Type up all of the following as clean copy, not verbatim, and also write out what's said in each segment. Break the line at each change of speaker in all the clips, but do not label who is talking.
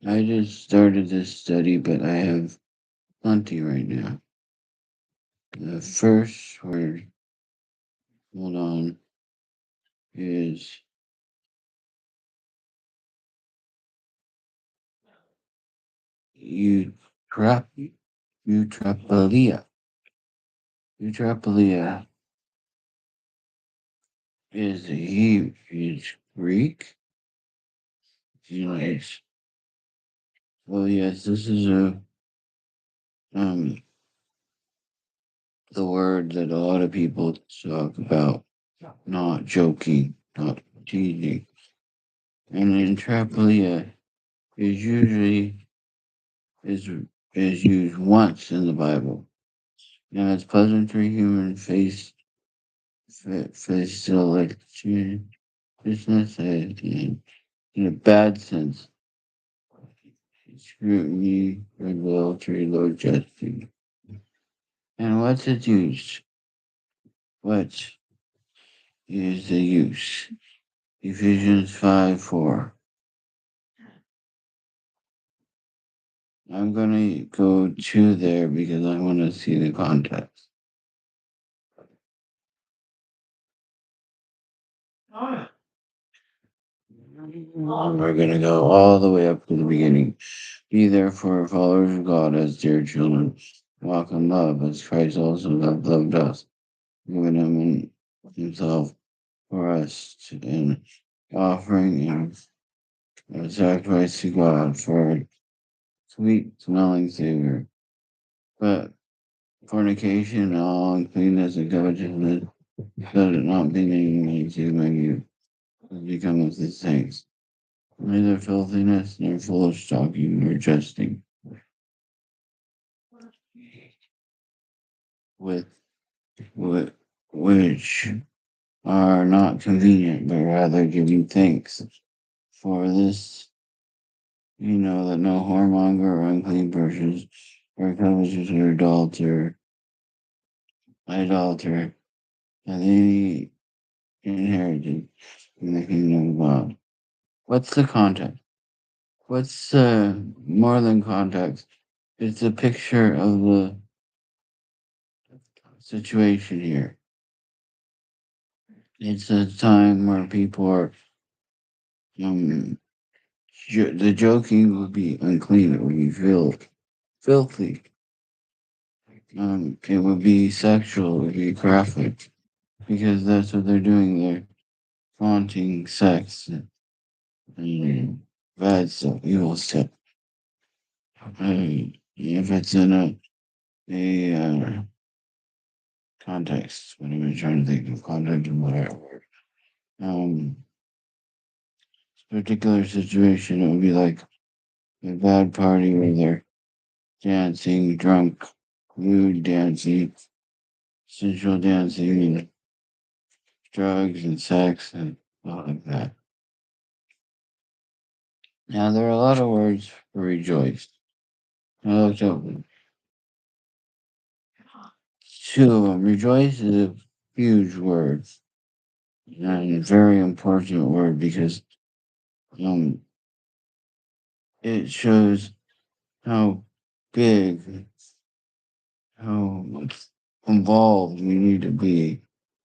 I just started this study, but I have plenty right now. The first word, hold on, is eutrap, eutrapelia. Eutrapelia is Greek. Yes. Well, yes, this is um the word that a lot of people talk about, not joking, not teasing. And intrapelia is usually is is used once in the Bible. And it's pleasantry, human facilitation, business in a bad sense, scrutiny, regulatory, low testing. And what's it used? What is the use? Ephesians 5:4. I'm going to go to there because I want to see the context. We're going to go all the way up to the beginning. Be therefore followers of God as dear children. Walk in love as Christ also loved us, giving himself for us in offering and a sacrifice to God for a sweet smelling savor. But fornication, all uncleanness and covetousness, let it not be named among you, as becometh the saints. Neither filthiness, nor foolish talking, nor jesting, with, with which are not convenient, but rather giving thanks. For this you know that no whoremonger or unclean persons, or covetous or idolater, hath any inheritance in the kingdom of God. What's the context? What's more than context? It's a picture of the situation here. It's a time where people are, um, the joking would be unclean, it would be filthy. It would be sexual, it would be graphic, because that's what they're doing. They're flaunting sex and bad stuff, evil stuff. If it's in a context, what am I trying to think of context and whatever word? Particular situation, it would be like a bad party where they're dancing, drunk, nude dancing, sensual dancing, and drugs and sex and all like that. Now, there are a lot of words for rejoice. I looked up two of them. Rejoice is a huge word and a very important word because um, it shows how big, how involved we need to be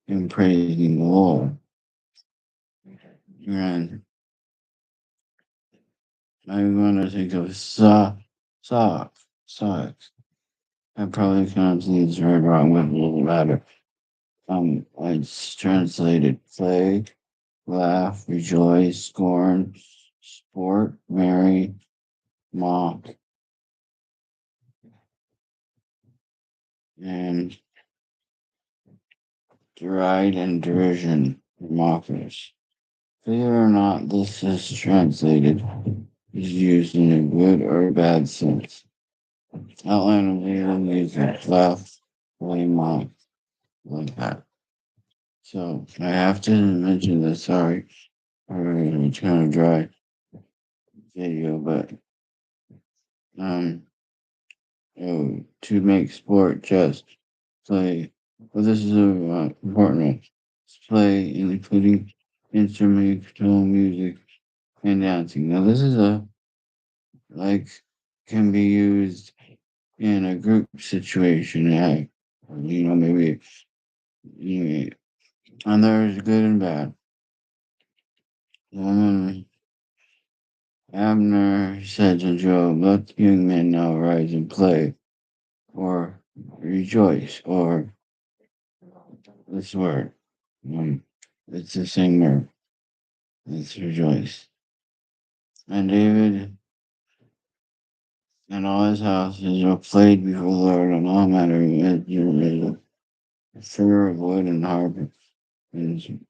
in praising the Lord. And I'm going to think of socks. I probably pronounced these word wrong, but it doesn't matter. It's translated play, laugh, rejoice, scorn, sport, merry, mock, and deride and derision, mockers. Whether or not this is translated is used in a good or bad sense. Outline of legal music, laugh, play, mock, like that. So I have to mention this. Sorry, it's kind of dry video, but um, to make sport, just play. Well, this is a important one. Play, including instrumental music and dancing. Now, this is a like can be used in a group situation. Yeah, maybe you know, and there's good and bad. Um, Abner said to Job, "Let the young men now rise and play, or rejoice, or this word. Um, it's the same word. It's rejoice." And David and all his houses were played before the Lord on all manner of instruments, fir of wood and harp and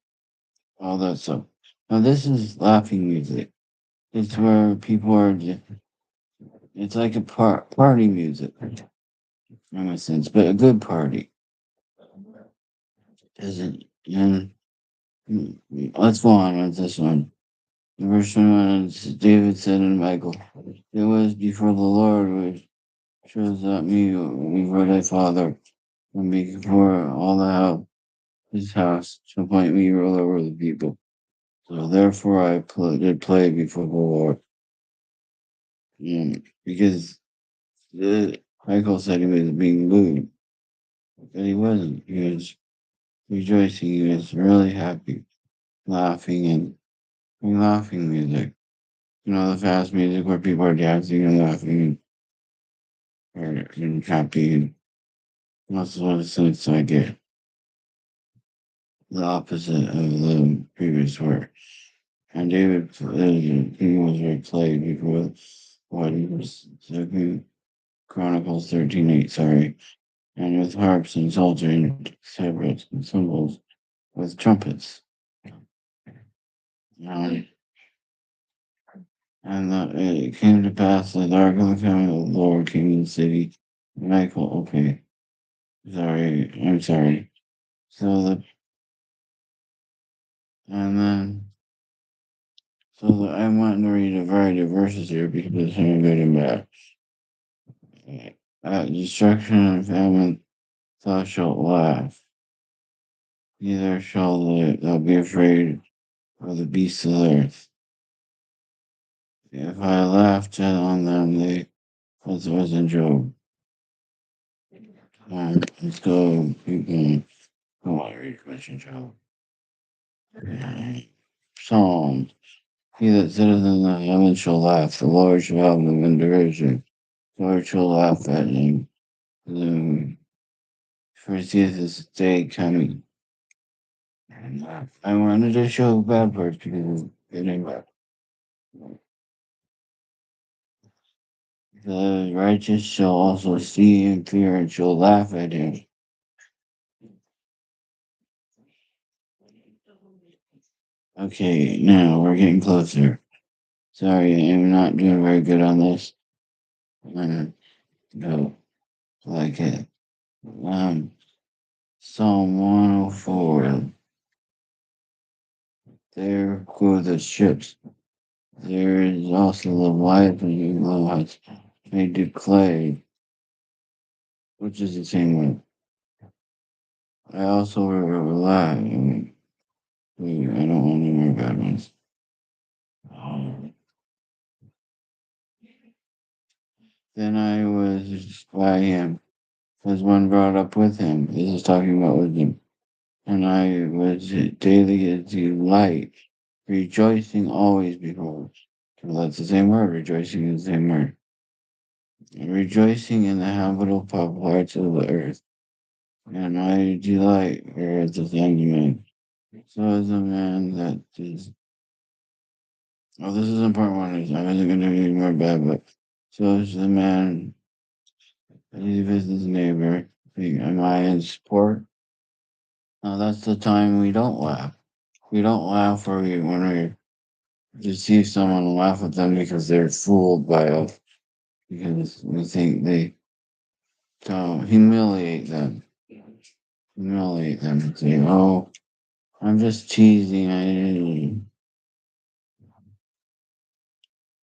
all that stuff. Now this is laughing music. It's where people are. It's like a party music in a sense, but a good party. Is it? And let's go on with this one. Verse 1, David said unto Michael, "It was before the Lord which chose out me before thy father, and before all the house, his house, to appoint me ruler over the people. So therefore I did play before the Lord." Because Michael said he was being lewd, but he wasn't. He was rejoicing. He was really happy, laughing, and laughing music. The fast music where people are dancing and laughing and happy. And that's what the sense I get. The opposite of the previous word. And David, he was replayed before what he was, Second Chronicles 13:8, sorry, and with harps and psaltery and tabrets and cymbals, with trumpets. Um, and it came to pass that the ark of the covenant of the Lord came to the city. Michael, okay, I'm sorry. So and then, I want to read a variety of verses here because it's good and bad. At destruction and famine, thou shalt laugh. Neither shall thou be afraid of the beasts of the earth. If I laughed on them, they as was in Job. Let's go. Keep going. I want to read question Job. Psalms. He that sitteth in the heavens shall laugh. The Lord shall have them in derision. The Lord shall laugh at him. For he seeth his day coming. And I wanted to show bad parts because it ain't bad. The righteous shall also see and fear and shall laugh at him. Okay, now we're getting closer. Sorry, I'm not doing very good on this. I'm gonna go like it. Psalm 104. There go the ships. There is also the life and you lies made to clay, which is the same way. I also rely. I don't want any more bad ones. Then I was by him, as one brought up with him. This is talking about wisdom. And I was daily a delight, rejoicing always before. So that's the same word, rejoicing is the same word. Rejoicing in the habitable parts of the earth. And I delight where is the man. So is a man that is. Oh, this is important one. I wasn't going to be more bad, but so is the man that he visits his neighbor. Am I in support? Now that's the time we don't laugh. We don't laugh when we see someone and laugh at them because they're fooled by us. Because we think they don't humiliate them. Humiliate them and say, "Oh, I'm just teasing. I didn't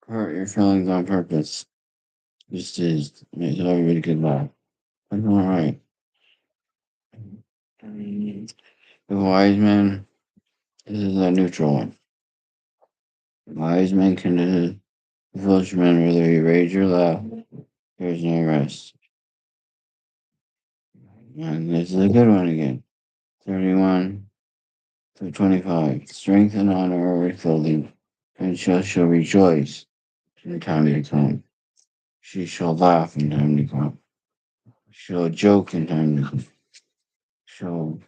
hurt your feelings on purpose." Just is. Makes everybody can laugh. That's all right. The wise man, this is a neutral one. Wise men can The foolish man, whether you rage or laugh, there is no rest. And this is a good one again. 31 through 25. Strength and honor are her clothing, and she shall rejoice in time to come. She shall laugh in time to come. She'll joke in time to come. She'll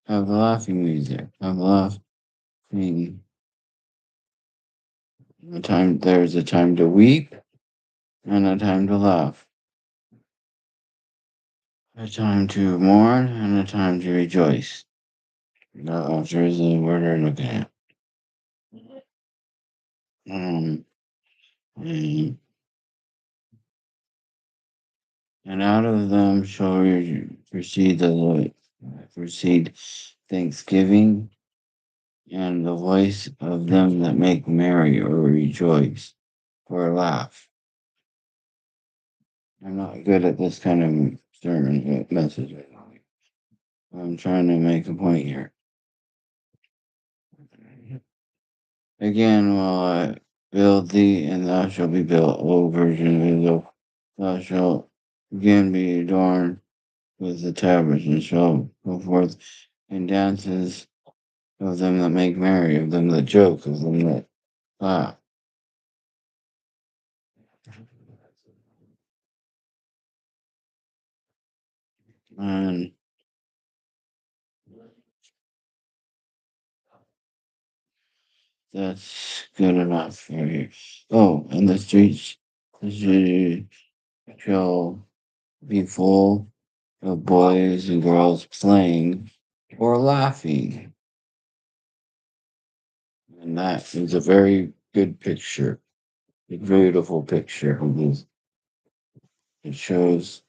have the laughing music. Have the laughing. There's a time to weep and a time to laugh. A time to mourn and a time to rejoice. That after is the word we're looking at. Um, and, and out of them shall proceed thanksgiving and the voice of them that make merry or rejoice or laugh. I'm not good at this kind of sermon message. I'm trying to make a point here. Again, while I build thee, and thou shalt be built, O Virgin of Israel, thou shalt again be adorned with the tabrets, and shall go forth in dances of them that make merry, of them that joke, of them that laugh. And that's good enough for you. Oh, and the streets shall be full of boys and girls playing or laughing. And that is a very good picture, a beautiful picture. It shows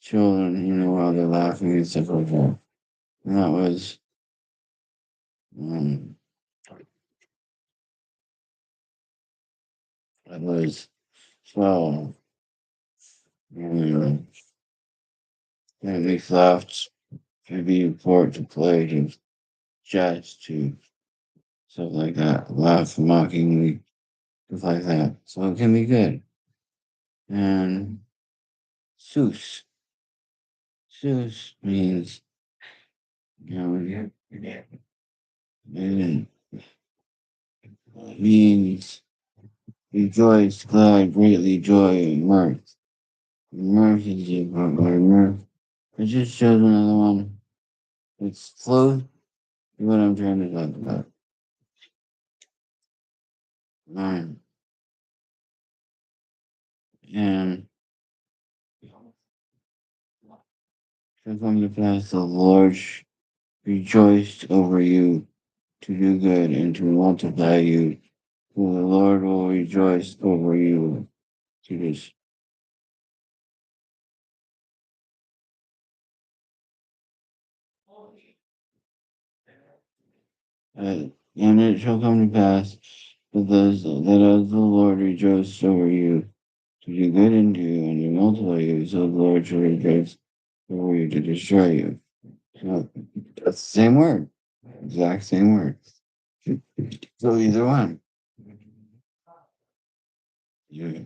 children, while they're laughing and stuff like that. And um, that was 12. And it makes laughs to be important to play, to jest, to stuff like that. Laugh mockingly, stuff like that. So it can be good. And Seuss. Seuss means, it means rejoice, glad, greatly, joy, mirth. Mirth is different, but mirth. It just shows another one. It's close to what I'm trying to talk about. Um, and shall come to pass the Lord rejoiced over you to do good and to multiply you. For the Lord will rejoice over you to this. And it shall come to pass that as the Lord rejoiced over you to do good unto you and to multiply you, so the Lord shall rejoice over you to destroy you. So that's the same word, exact same word. So either one. Yeah.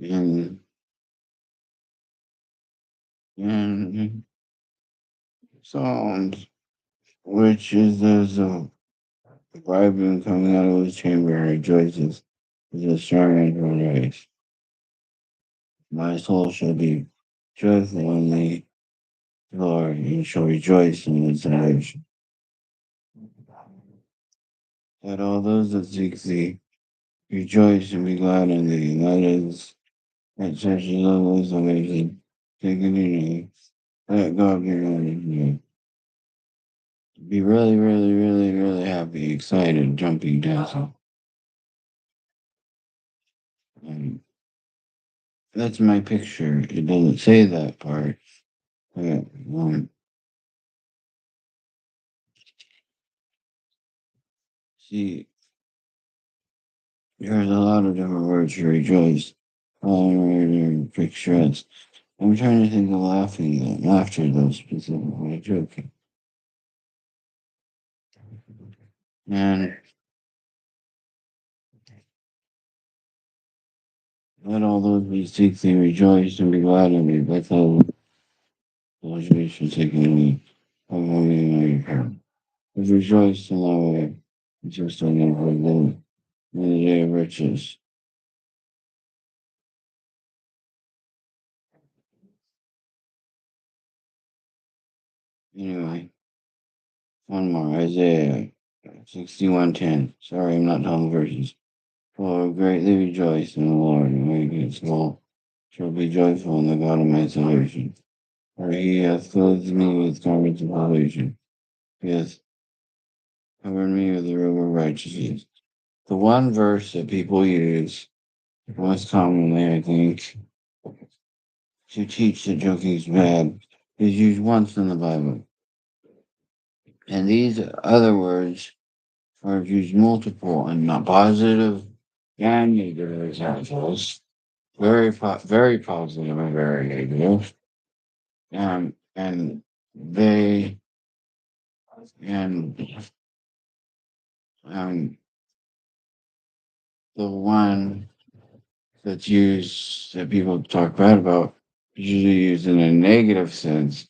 And and Psalms, which is there's a bridegroom coming out of his chamber and rejoices with a strong and race. My soul shall be joyful in thee, Lord, and shall rejoice in his salvation. Let all those that seek thee rejoice and be glad in thee. And that is at such a level as amazing. Take it in you. Let God be really you. Be really, really, really, really happy, excited, jumping, dancing. And that's my picture. It doesn't say that part. But, see, there's a lot of different words for rejoice. Picturesque. I'm trying to think of laughter though, specifically joking. And Let all those who seek thee rejoice and be glad in thee. Let all those who forsake me, among me, rejoice in thy way, just on them for them in the day of riches. Anyway, one more, Isaiah 61:10. Sorry, I'm not telling verses. For greatly rejoice in the Lord, and make his soul shall be joyful in the God of my salvation. For he hath clothed me with garments of salvation. He hath covered me with the robe of righteousness. The one verse that people use most commonly, I think, to teach that joking is bad is used once in the Bible. And these other words are used multiple and not positive and negative examples. Very positive and very negative. And they and um the one that's used that people talk bad about is usually used in a negative sense.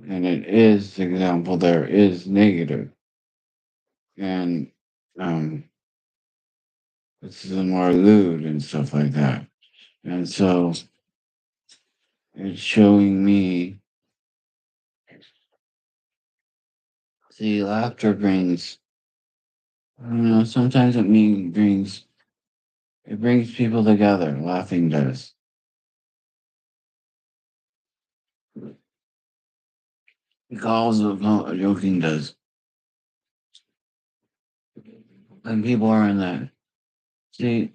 And it is the example there is negative. And this is more lewd and stuff like that. And so it's showing me, see, laughter brings, sometimes it brings people together. Laughing does. Because of joking does. And people are in that. See,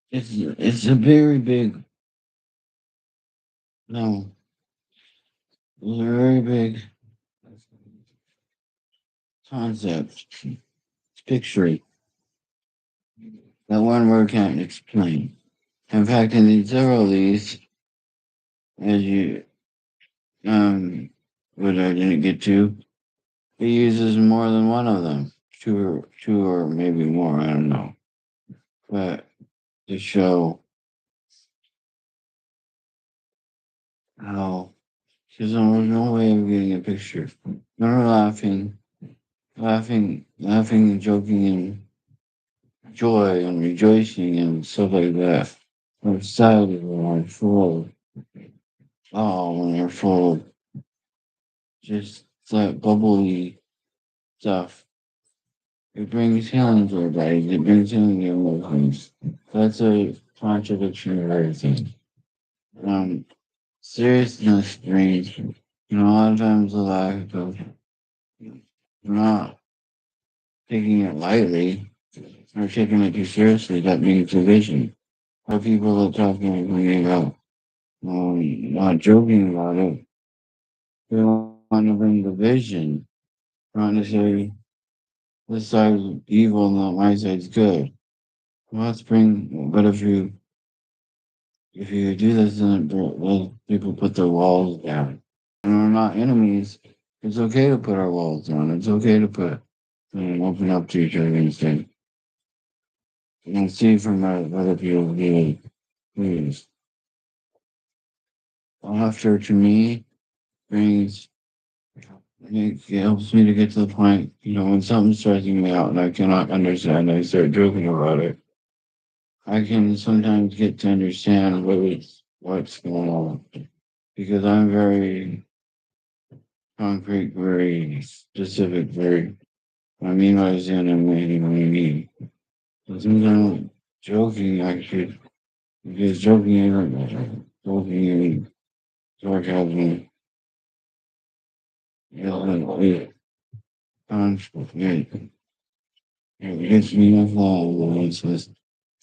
it's a very big, no, it's a very big concept, picture that one word can't explain. In fact, in several of these, as you what I didn't get to, it uses more than one of them, two or maybe more. I don't know, but to show how because there was no way of getting a picture. Remember laughing and joking and joy and rejoicing and stuff like that. We're excited when we're full of when we're full of just that bubbly stuff. It brings healing to our bodies. It brings healing to emotions. That's a contradiction of everything. Um, Seriousness brings, a lot of times the lack of not taking it lightly or taking it too seriously. That means division. Or people that talking about not joking about it. They want to bring division, trying to say this side's evil and my side's good. Well, but if you do this, then people put their walls down. And we're not enemies. It's okay to put our walls down. It's okay to open up to each other and say, and see from other people's views. Laughter to me brings, it helps me to get to the point, when something's stressing me out and I cannot understand, I start joking about it. I can sometimes get to understand what's going on because I'm very concrete, very specific, very. I mean what I say and I mean what I mean. So sometimes joking, because joking isn't joking and sarcasm it conflict. It gets me off line and it says,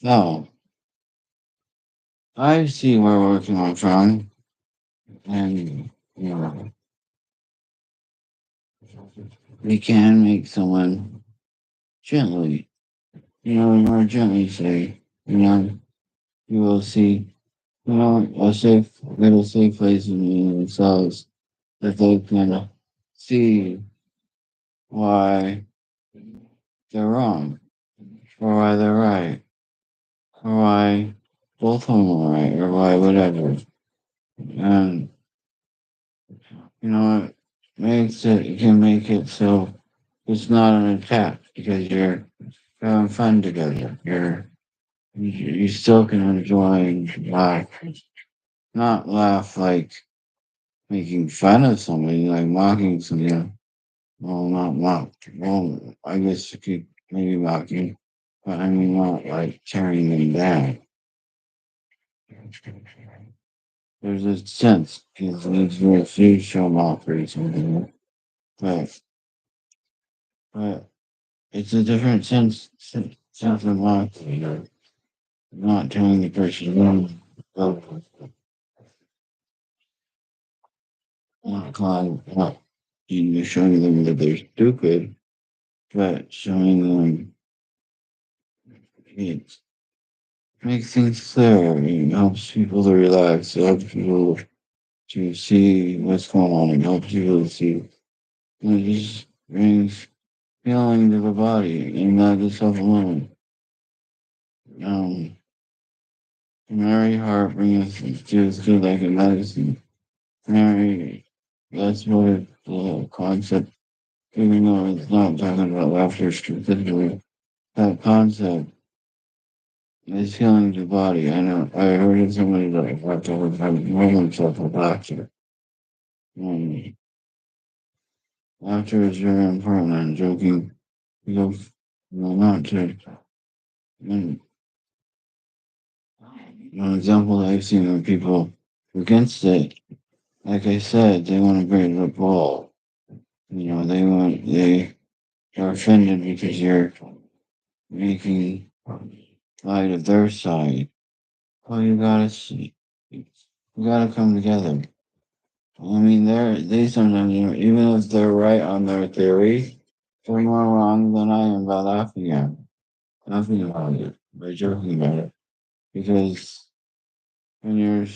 no, I see where we're coming from, and we can make someone gently, more gently say, you will see, a safe place in themselves that they can see why they're wrong, or why they're right, or why both of them are right, or why, whatever. And you know what makes it can make it so it's not an attack because you're having fun together. You still can enjoy and laugh, not laugh like making fun of somebody, like mocking somebody. Well, not mock. Well, I guess you could maybe mocking, but I mean not like tearing them down. There's a sense because these were food show mockery something, but but it's a different sense of mockery. You're not telling the person no, not calling out. You're showing them that they're stupid, but showing them it makes things clear. It helps people to relax. It helps people to see what's going on. It helps people to see. It just brings feeling to the body and not yourself alone. Um, Mary Hart brings us to like a medicine. Mary, that's what the concept, even though it's not talking about laughter specifically, that concept is healing the body. I know, I heard of somebody that laughter would have more themselves with laughter. Um, Laughter is very important and joking, because, not to, and an example that I've seen of people against it, like I said, they want to bring the ball. They are offended because you're making light of their side. Well, you gotta see, you gotta come together. I mean, they sometimes, even if they're right on their theory, they're more wrong than I am by laughing about it, by joking about it. Because when you're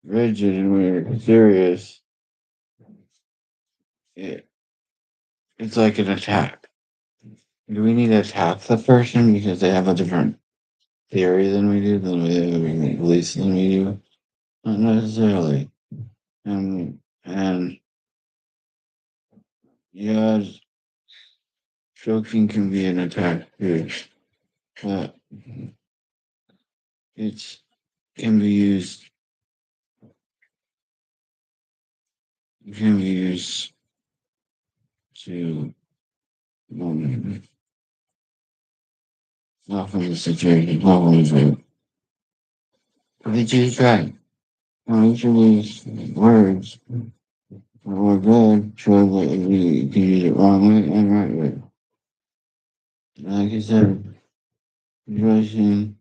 rigid and when you're serious, it, it's like an attack. Do we need to attack the person because they have a different theory than we do, than we have a beliefs than we do? Not necessarily. And yeah, joking can be an attack too, but it can be used. It can be used to soften the situation. But they choose right. Each of these words were good show that we can use it wrong way and right way. Like I said, rejoicing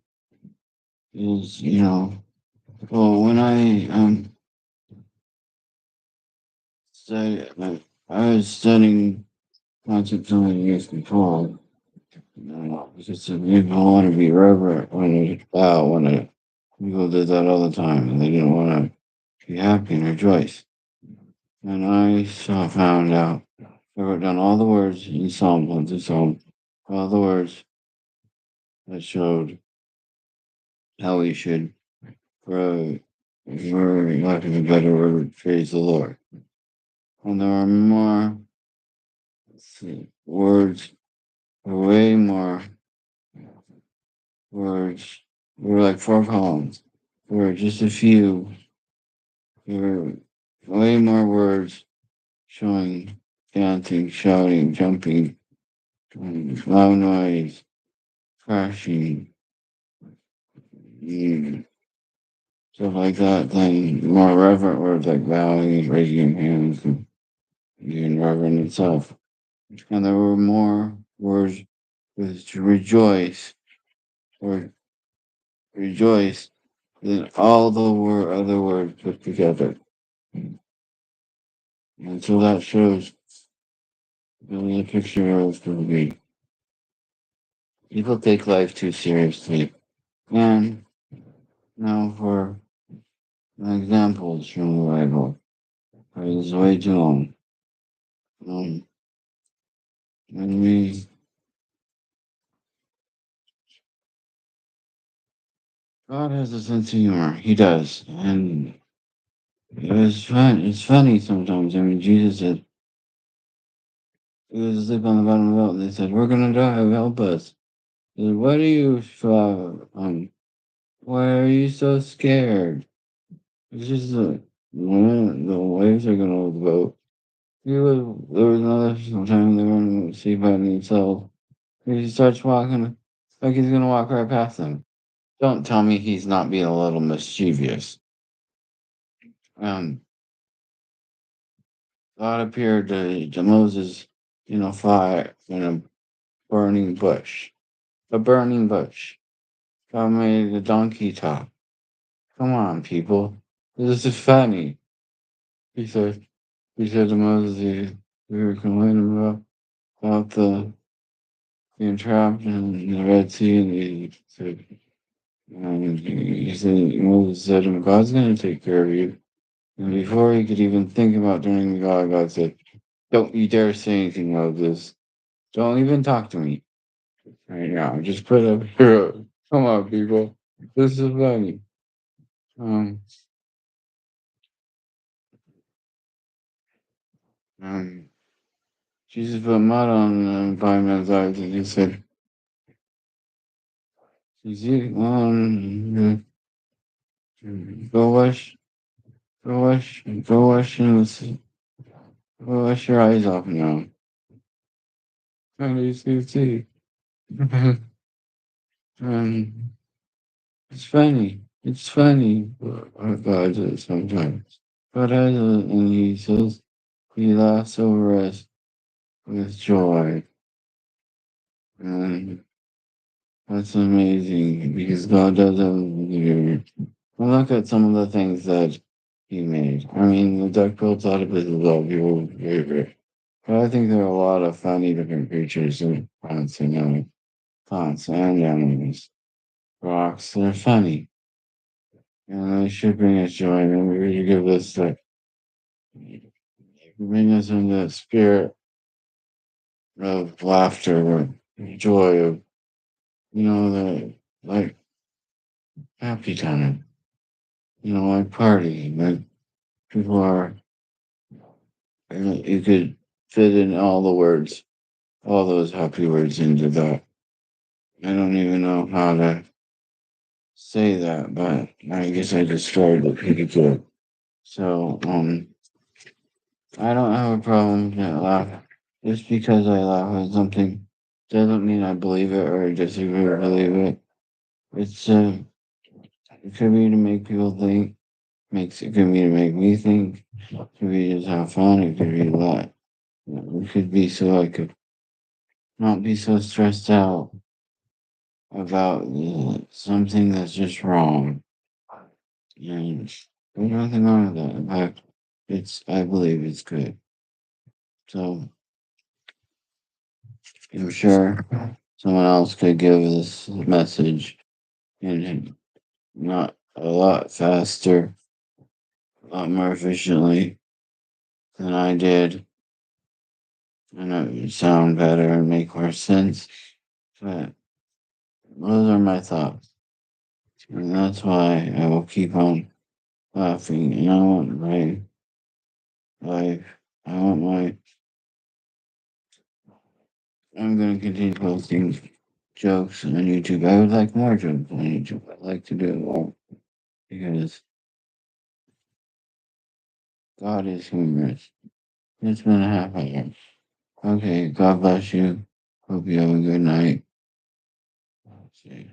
is, well, when I like, I was studying concepts only years before, because some people want to be reverent when they bow, people did that all the time, and they didn't want to be happy and rejoice. And I found out, I wrote down all the words in Psalm 1 to Psalm, all the words that showed how we should, for lack of a better word, praise the Lord. And there are more words, way more words. There were like 4 columns. There were just a few. There were way more words showing dancing, shouting, jumping, loud noise, crashing, mm, stuff like that. Then more reverent words like bowing and raising your hands and being reverent itself. And there were more words with to rejoice or rejoice than all the other words put together. And so that shows really a picture of the people take life too seriously. And now for examples from the Bible. This is way too long. Um, when we God has a sense of humor. He does. And it was fun. It's funny sometimes. I mean, Jesus said, he was asleep on the bottom of the boat, and they said, "We're going to die. Help us." He said, "What are you, why are you so scared?" It's just when the waves are going to the boat. There was another time they were in the sea by themselves. He starts walking like he's going to walk right past them. Don't tell me he's not being a little mischievous. Um, God appeared to Moses in a fire in a burning bush. A burning bush. God made a donkey talk. Come on, people. This is funny. He said. He said to Moses, we were complaining about being trapped in the Red Sea, and he said, Moses said to him, God's going to take care of you. And before he could even think about turning to God, God said, don't you dare say anything about this. Don't even talk to me right now. Just put up here. Come on, people. This is funny. Um, um, Jesus put mud on blind man's eyes, and he said, go wash, go wash your eyes off now. And you see. um, it's funny. It's funny what God does sometimes. But and he says, he laughs over us with joy. And that's amazing because God does have a well, look at some of the things that he made. I mean, the duck-billed platypus is all people's favorite. But I think there are a lot of funny different creatures and plants and animals. Rocks, they're funny. And they should bring us joy. And we should give us bring us in the spirit of laughter, or joy, of, the, like, happy time. Like party. Like, people are, you could fit in all the words, all those happy words into that. I don't even know how to say that, but I guess I described it pretty good. So, I don't have a problem with laugh. Just because I laugh at something doesn't mean I believe it or disagree or believe it. It's it could be to make people think. It could be to make me think. It could be just have fun. It could be a lot. It could be so I could not be so stressed out about something that's just wrong. And there's nothing wrong with that. In fact, I believe it's good. So I'm sure someone else could give this message and not a lot faster, a lot more efficiently than I did. And it would sound better and make more sense. But those are my thoughts. And that's why I will keep on laughing. And I want my life, I want my, I'm going to continue posting jokes on YouTube. I would like more jokes on YouTube. I'd like to do it more because God is humorous. It's been a half hour. Okay, God bless you. Hope you have a good night. See.